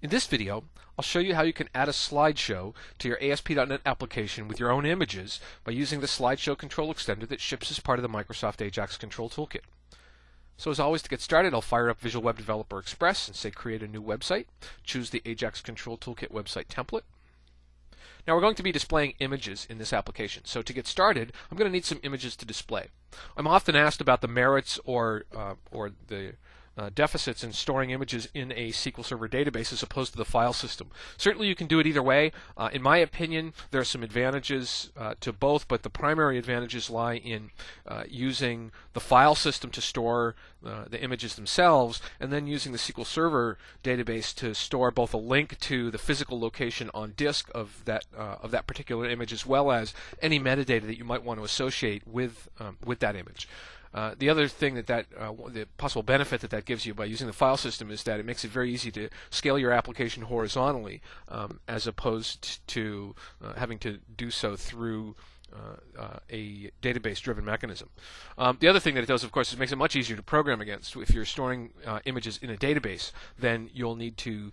In this video, I'll show you how you can add a slideshow to your ASP.NET application with your own images by using the slideshow control extender that ships as part of the Microsoft AJAX Control Toolkit. So as always, to get started, I'll fire up Visual Web Developer Express and say create a new website. Choose the AJAX Control Toolkit website template. Now we're going to be displaying images in this application. So to get started, I'm going to need some images to display. I'm often asked about the merits or the deficits in storing images in a SQL Server database as opposed to the file system. Certainly you can do it either way. In my opinion, there are some advantages to both, but the primary advantages lie in using the file system to store the images themselves, and then using the SQL Server database to store both a link to the physical location on disk of that particular image, as well as any metadata that you might want to associate with that image. The other thing the possible benefit that gives you by using the file system is that it makes it very easy to scale your application horizontally, as opposed to having to do so through a database-driven mechanism. The other thing that it does, of course, is it makes it much easier to program against. If you're storing images in a database, then you'll need to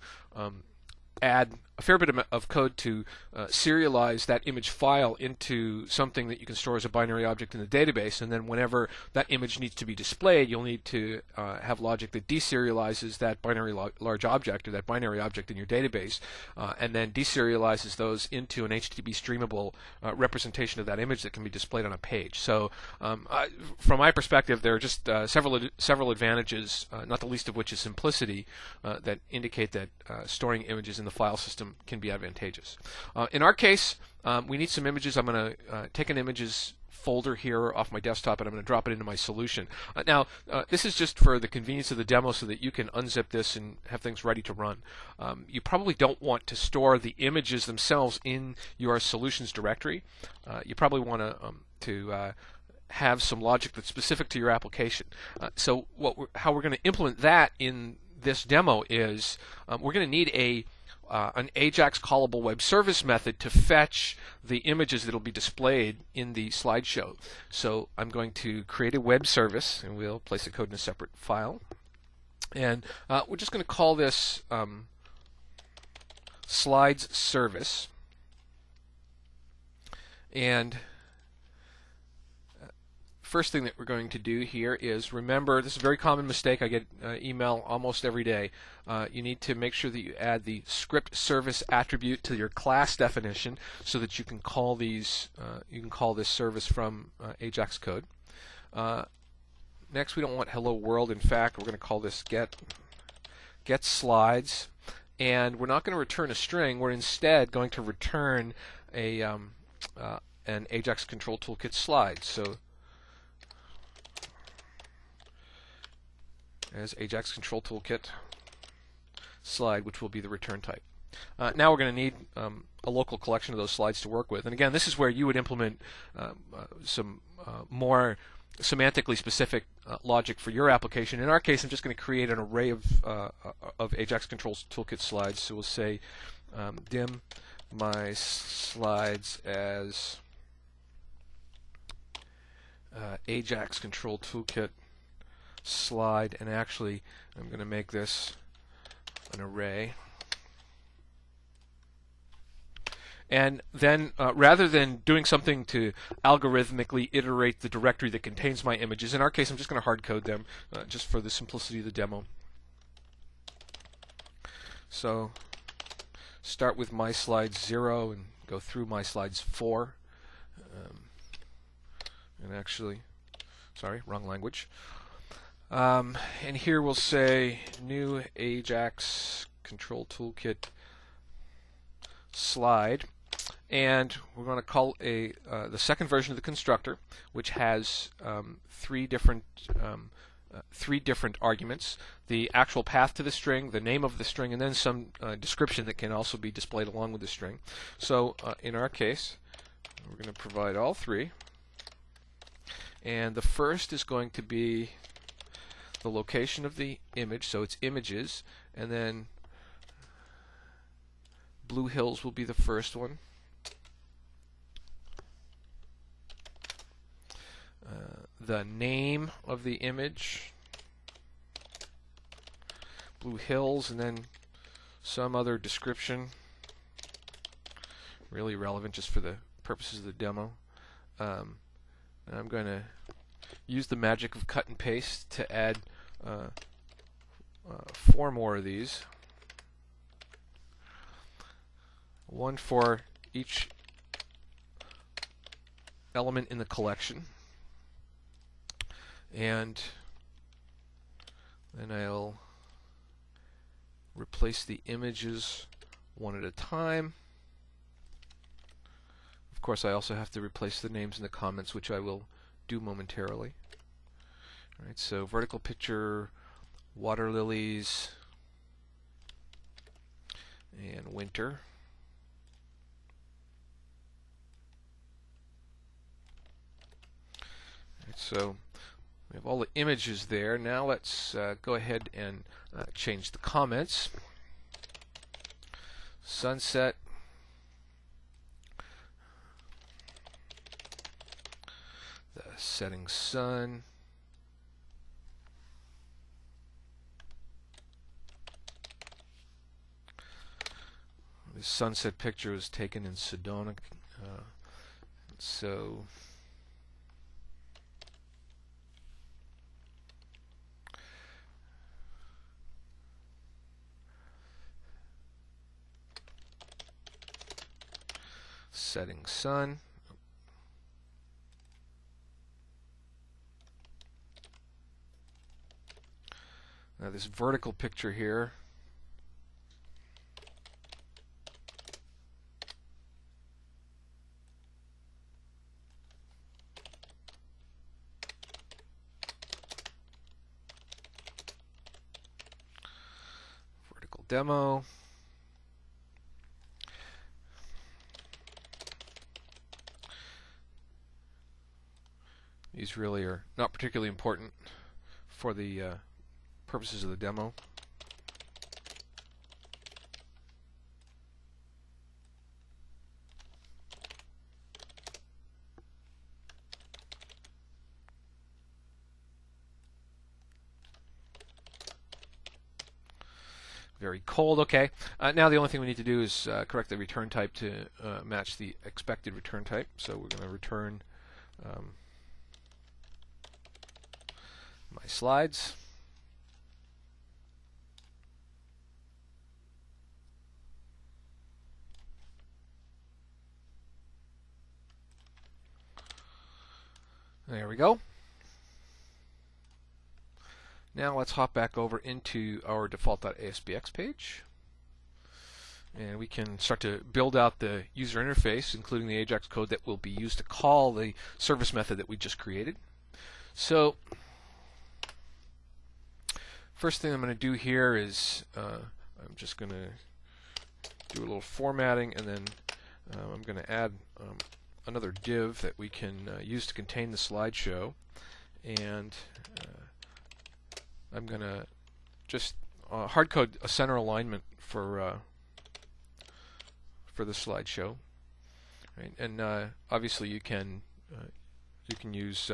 add a fair bit of code to serialize that image file into something that you can store as a binary object in the database, and then whenever that image needs to be displayed, you'll need to have logic that deserializes that binary large object, or that binary object in your database, and then deserializes those into an HTTP streamable representation of that image that can be displayed on a page. So from my perspective, there are just several advantages, not the least of which is simplicity, that indicate that storing images in the file system can be advantageous. In our case, we need some images. I'm going to take an images folder here off my desktop, and I'm going to drop it into my solution. Now, this is just for the convenience of the demo so that you can unzip this and have things ready to run. You probably don't want to store the images themselves in your solutions directory. You probably want to have some logic that's specific to your application. So how we're going to implement that in this demo is we're going to need an AJAX callable web service method to fetch the images that will be displayed in the slideshow. So I'm going to create a web service, and we'll place the code in a separate file. And we're just going to call this slides service. And first thing that we're going to do here is, remember, this is a very common mistake. I get email almost every day. You need to make sure that you add the script service attribute to your class definition so that you can call these. You can call this service from AJAX code. Next, we don't want hello world. In fact, we're going to call this get slides, and we're not going to return a string. We're instead going to return an AJAX Control Toolkit slide. So as AJAX Control Toolkit slide, which will be the return type. Now we're going to need a local collection of those slides to work with. And again, this is where you would implement some more semantically specific logic for your application. In our case, I'm just going to create an array of AJAX Control Toolkit slides. So we'll say dim my slides as AJAX Control Toolkit slide, and actually I'm going to make this an array. And then rather than doing something to algorithmically iterate the directory that contains my images, in our case I'm just going to hard code them just for the simplicity of the demo. So start with my slides 0 and go through my slides 4. And actually, sorry, wrong language. And here we'll say new AJAX Control Toolkit slide, and we're going to call the second version of the constructor, which has three different arguments: the actual path to the string, the name of the string, and then some description that can also be displayed along with the string. So in our case, we're going to provide all three, and the first is going to be the location of the image, so it's images, and then Blue Hills will be the first one. The name of the image, Blue Hills, and then some other description, really relevant just for the purposes of the demo. And I'm going to use the magic of cut and paste to add 4 more of these. One for each element in the collection. And then I'll replace the images one at a time. Of course, I also have to replace the names in the comments, which I will do momentarily. All right, so vertical picture, water lilies, and winter. All right, so we have all the images there. Now let's go ahead and change the comments. Sunset. The setting sun. The sunset picture was taken in Sedona. So setting sun. Now this vertical picture here, vertical demo. These really are not particularly important for the purposes of the demo. Very cold. Okay. Now the only thing we need to do is correct the return type to match the expected return type. So we're going to return my slides. There we go. Now let's hop back over into our default.ASBX page. And we can start to build out the user interface, including the AJAX code that will be used to call the service method that we just created. So first thing I'm going to do here is I'm just going to do a little formatting, and then I'm going to add another div that we can use to contain the slideshow, and I'm going to just hard code a center alignment for the slideshow, right? And obviously you can use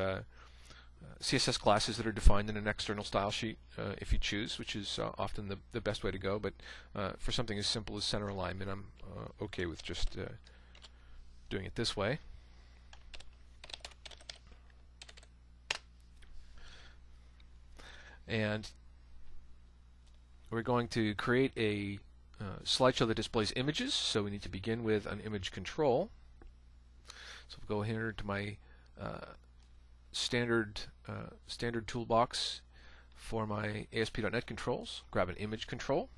CSS classes that are defined in an external style sheet if you choose, which is often the best way to go. But for something as simple as center alignment, I'm okay with just doing it this way. And we're going to create a slideshow that displays images, so we need to begin with an image control. So we'll go here to my standard toolbox for my ASP.NET controls, grab an image control,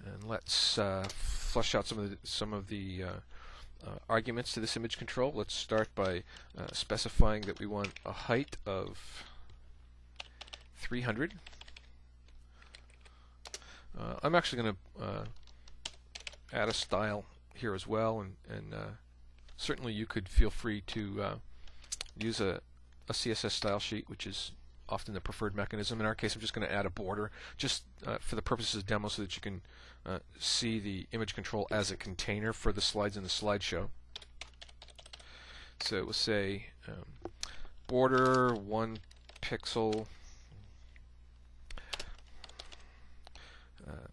and let's flesh out some of the arguments to this image control. Let's start by specifying that we want a height of 300. I'm actually going to add a style here as well, and certainly you could feel free to use a CSS style sheet, which is often the preferred mechanism. In our case, I'm just going to add a border just for the purposes of demo, so that you can see the image control as a container for the slides in the slideshow. So we'll say border 1 pixel,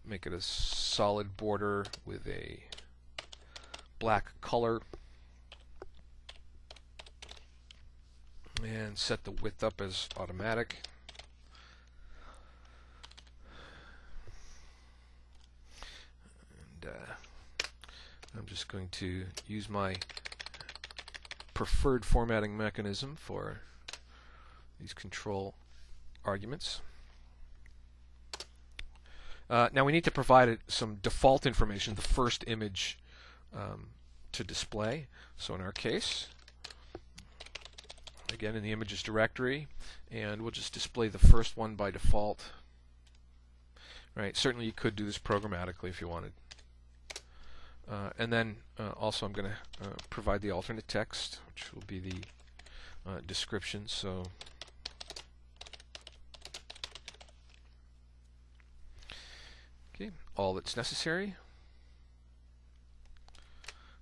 make it a solid border with a black color, and set the width up as automatic. And I'm just going to use my preferred formatting mechanism for these control arguments. Now we need to provide some default information, the first image to display. So in our case, again in the images directory, and we'll just display the first one by default. Right? Certainly you could do this programmatically if you wanted. And then also I'm going to provide the alternate text, which will be the description. So okay, all that's necessary.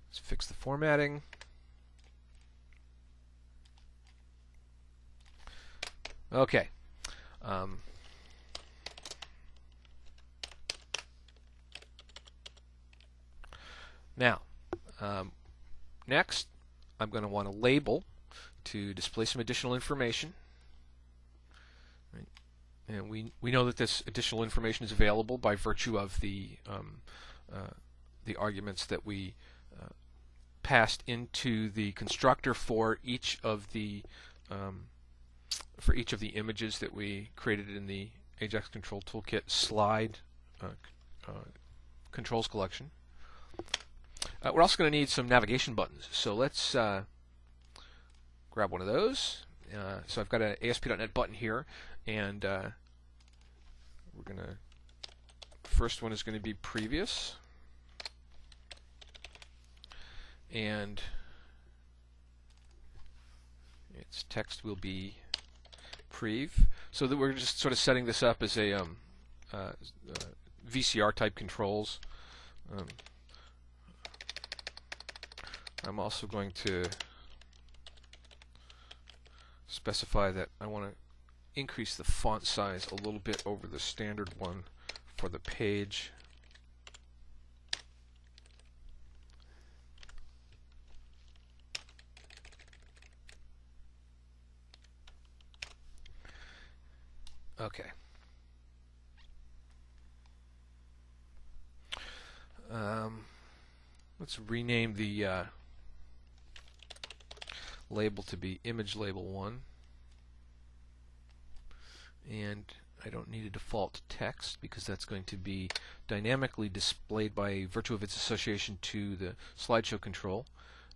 Let's fix the formatting. Okay. Now, next, I'm going to want a label to display some additional information. Right. And we know that this additional information is available by virtue of the arguments that we passed into the constructor for each of the images that we created in the AJAX Control Toolkit slide controls collection. We're also going to need some navigation buttons, so let's grab one of those. So I've got an ASP.NET button here, and we're going to, first one is going to be previous, and its text will be prev, so that we're just sort of setting this up as a VCR type controls. I'm also going to specify that I want to increase the font size a little bit over the standard one for the page. Okay. Let's rename the label to be image label 1, and I don't need a default text because that's going to be dynamically displayed by virtue of its association to the slideshow control.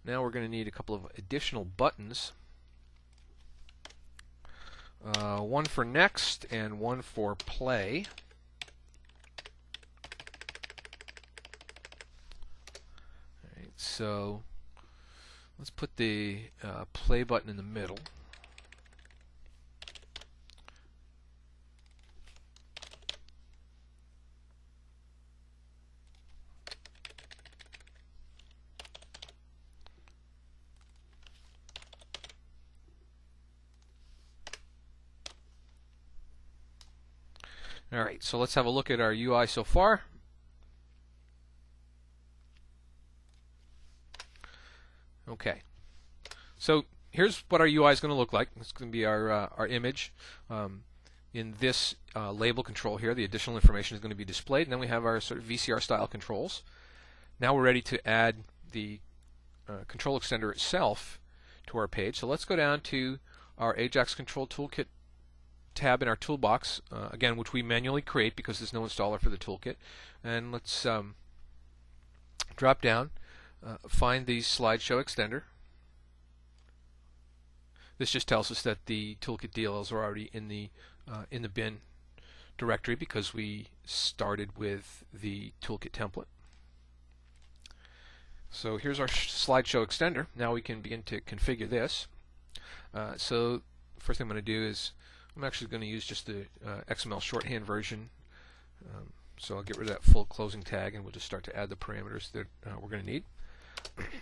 Now we're going to need a couple of additional buttons, one for next and one for play. Alright, so let's put the play button in the middle. Alright, so let's have a look at our UI so far. Okay, so here's what our UI is going to look like. It's going to be our image. In this label control here, the additional information is going to be displayed, and then we have our sort of VCR style controls. Now we're ready to add the control extender itself to our page. So let's go down to our AJAX Control Toolkit tab in our toolbox, again, which we manually create because there's no installer for the toolkit. And let's drop down, find the slideshow extender. This just tells us that the toolkit DLLs are already in the bin directory because we started with the toolkit template. So here's our slideshow extender. Now we can begin to configure this. So first thing I'm going to do is I'm actually going to use just the XML shorthand version. So I'll get rid of that full closing tag, and we'll just start to add the parameters that we're going to need.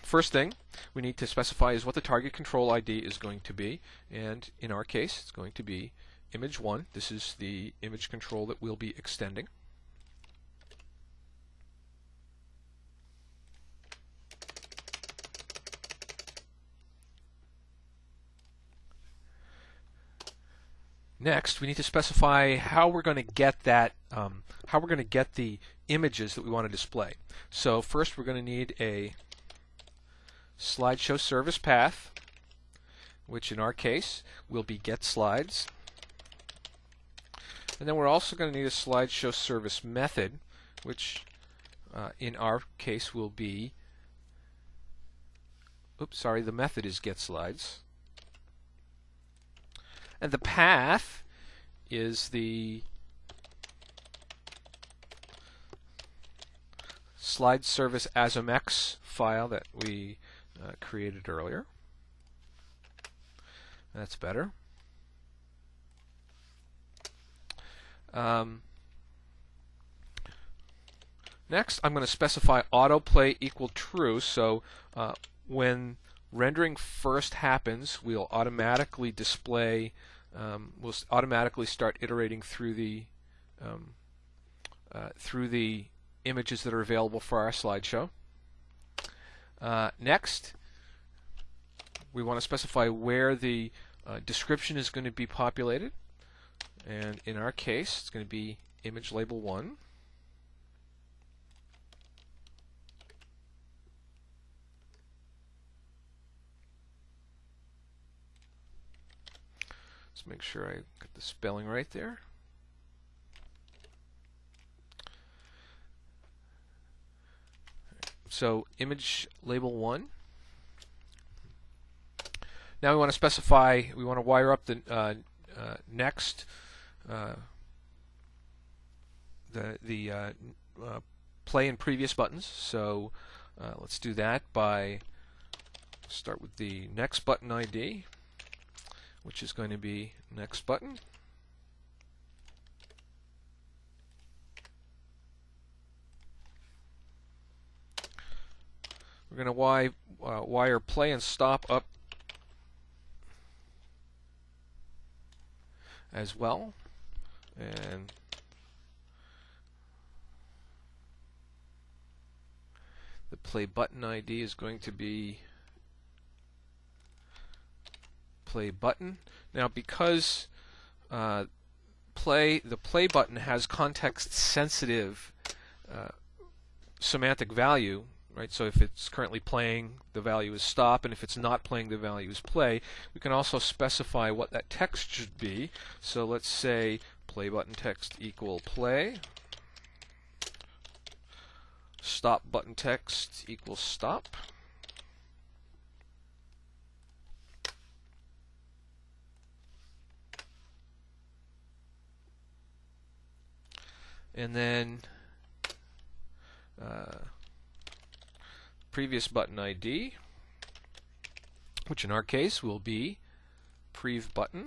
First thing we need to specify is what the target control ID is going to be, and in our case it's going to be image 1. This is the image control that we'll be extending. Next, we need to specify how we're going to get that, how we're going to get the images that we want to display. So first, we're going to need a slideshow service path, which in our case will be get slides. And then we're also going to need a slideshow service method, which in our case will be, the method is get slides. And the path is the slide service AJAX file that we created earlier. That's better. Next, I'm going to specify autoplay equal true. So when rendering first happens, we'll automatically display, we'll automatically start iterating through the images that are available for our slideshow. Next, we want to specify where the description is going to be populated, and in our case, it's going to be image label 1. Let's make sure I get the spelling right there. So image label 1. Now we want to specify, we want to wire up the next play and previous buttons. So let's do that by start with the next button ID, which is going to be next button. We're going to wire play and stop up as well, and the play button ID is going to be play button. Now, because the play button has context sensitive semantic value, right? So if it's currently playing, the value is stop, and if it's not playing, the value is play. We can also specify what that text should be. So let's say play button text equal play, stop button text equals stop. And then previous button ID, which in our case will be prev button.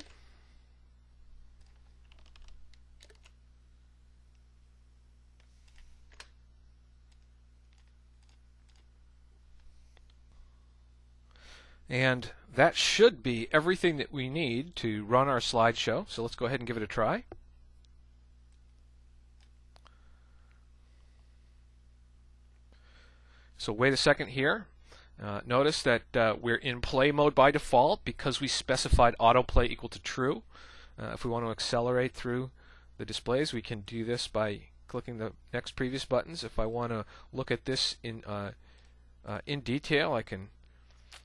And that should be everything that we need to run our slideshow. So let's go ahead and give it a try. So wait a second here. Notice that we're in play mode by default because we specified autoplay equal to true. If we want to accelerate through the displays, we can do this by clicking the next previous buttons. If I want to look at this in detail, I can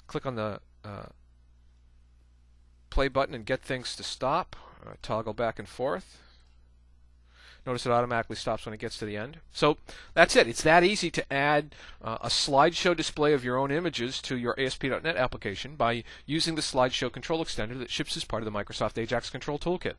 click on the play button and get things to stop, toggle back and forth. Notice it automatically stops when it gets to the end. So that's it. It's that easy to add a slideshow display of your own images to your ASP.NET application by using the slideshow control extender that ships as part of the Microsoft AJAX Control Toolkit.